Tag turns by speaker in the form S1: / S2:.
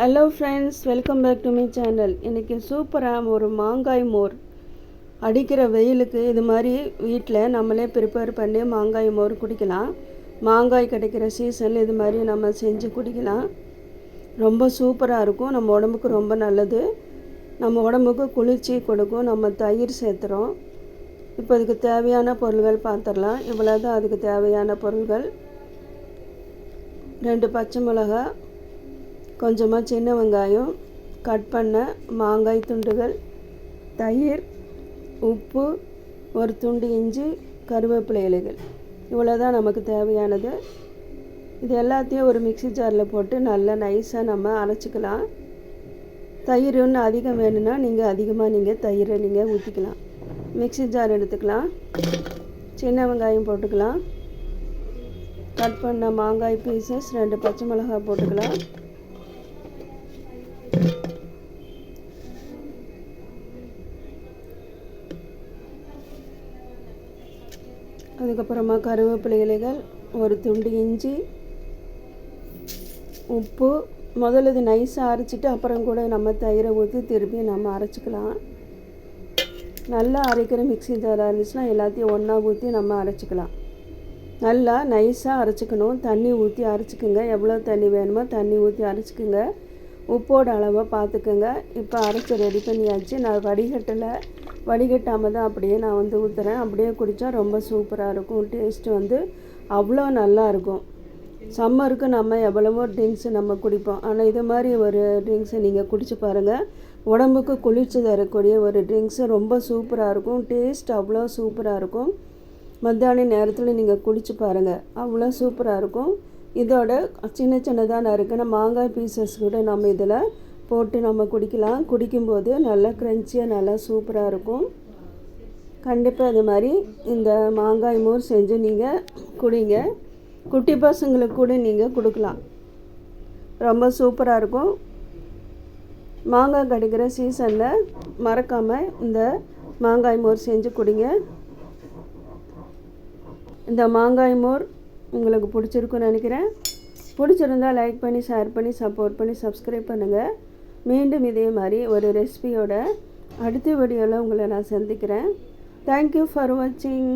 S1: Hello friends, welcome back to my channel. இன்றைக்கி சூப்பராக ஒரு மாங்காய் மோர். அடிக்கிற வெயிலுக்கு இது மாதிரி வீட்டில் நம்மளே ப்ரிப்பேர் பண்ணி மாங்காய் மோர் குடிக்கலாம். மாங்காய் கிடைக்கிற சீசன் இது மாதிரி நம்ம செஞ்சு குடிக்கலாம். ரொம்ப சூப்பராக இருக்கும். நம்ம உடம்புக்கு ரொம்ப நல்லது. நம்ம உடம்புக்கு குளிர்ச்சி கொடுக்கும். நம்ம தயிர் சேர்த்துறோம். இப்போ அதுக்கு தேவையான பொருள்கள் பார்த்துடலாம். இவ்வளோ தான் அதுக்கு தேவையான பொருள்கள். 2 பச்சை மிளகாய், கொஞ்சமாக சின்ன வெங்காயம், கட் பண்ண மாங்காய் துண்டுகள், தயிர், உப்பு, ஒரு துண்டு இஞ்சி, கருவேப்பிலை இலைகள். இவ்வளோ தான் நமக்கு தேவையானது. இது எல்லாத்தையும் ஒரு மிக்ஸி ஜாரில் போட்டு நல்லா நைஸாக நம்ம அரைச்சிக்கலாம். தயிர் இன்னும் அதிகம் வேணும்னா நீங்கள் அதிகமாக தயிரை ஊற்றிக்கலாம். மிக்ஸி ஜார் எடுத்துக்கலாம். சின்ன வெங்காயம் போட்டுக்கலாம். கட் பண்ண மாங்காய் பீசஸ், 2 பச்சை மிளகாய் போட்டுக்கலாம். அதுக்கப்புறமா கருவேப்பிலை இலைகள், ஒரு துண்டு இஞ்சி, உப்பு. முதல்ல இது நைஸாக அரைச்சிட்டு அப்புறம் கூட நம்ம தயிரை ஊற்றி திருப்பி நம்ம அரைச்சிக்கலாம். நல்லா அரைக்கிற மிக்ஸி ஜாராக இருந்துச்சுன்னா எல்லாத்தையும் ஒன்றா ஊற்றி நம்ம அரைச்சிக்கலாம். நல்லா நைஸாக அரைச்சிக்கணும். தண்ணி ஊற்றி அரைச்சிக்கோங்க. எவ்வளோ தண்ணி வேணுமோ தண்ணி ஊற்றி அரைச்சிக்கோங்க. உப்போட அளவை பார்த்துக்கோங்க. இப்போ அரைச்சி ரெடி பண்ணியாச்சு. நான் வடிகட்டாமல் தான் அப்படியே நான் ஊற்றுறேன். அப்படியே குடித்தா ரொம்ப சூப்பராக இருக்கும். டேஸ்ட்டு அவ்வளோ நல்லா இருக்கும். சம்மருக்கு நம்ம எவ்வளவோ ட்ரிங்க்ஸு நம்ம குடிப்போம். ஆனால் இது மாதிரி ஒரு ட்ரிங்க்ஸை நீங்கள் குடிச்சு பாருங்கள். உடம்புக்கு குளிர்ச்சி தரக்கூடிய ஒரு ட்ரிங்க்ஸு. ரொம்ப சூப்பராக இருக்கும். டேஸ்ட் அவ்வளோ சூப்பராக இருக்கும். மத்தியான நேரத்தில் நீங்கள் குடிச்சு பாருங்கள். அவ்வளோ சூப்பராக இருக்கும். இதோட சின்னதாக நறுக்கின மாங்காய் பீசஸ் கூட நம்ம இதில் போட்டு நம்ம குடிக்கலாம். குடிக்கும்போது நல்லா க்ரன்ச்சியாக நல்லா சூப்பராக இருக்கும். கண்டிப்பாக இது மாதிரி இந்த மாங்காய் மோர் செஞ்சு நீங்கள் குடிங்க. குட்டி பசங்களுக்கு கூட நீங்கள் கொடுக்கலாம். ரொம்ப சூப்பராக இருக்கும். மாங்காய் கிடைக்கிற சீசனில் மறக்காமல் இந்த மாங்காய் மோர் செஞ்சு குடிங்க. இந்த மாங்காய் மோர் உங்களுக்கு பிடிச்சிருக்குன்னு நினைக்கிறேன். பிடிச்சிருந்தால் லைக் பண்ணி, ஷேர் பண்ணி, சப்போர்ட் பண்ணி, சப்ஸ்கிரைப் பண்ணுங்கள். மீண்டும் இதே மாதிரி ஒரு ரெசிபியோட அடுத்த வீடியோவில் உங்களை நான் சந்திக்கிறேன். தேங்க்யூ ஃபார் வாட்சிங்.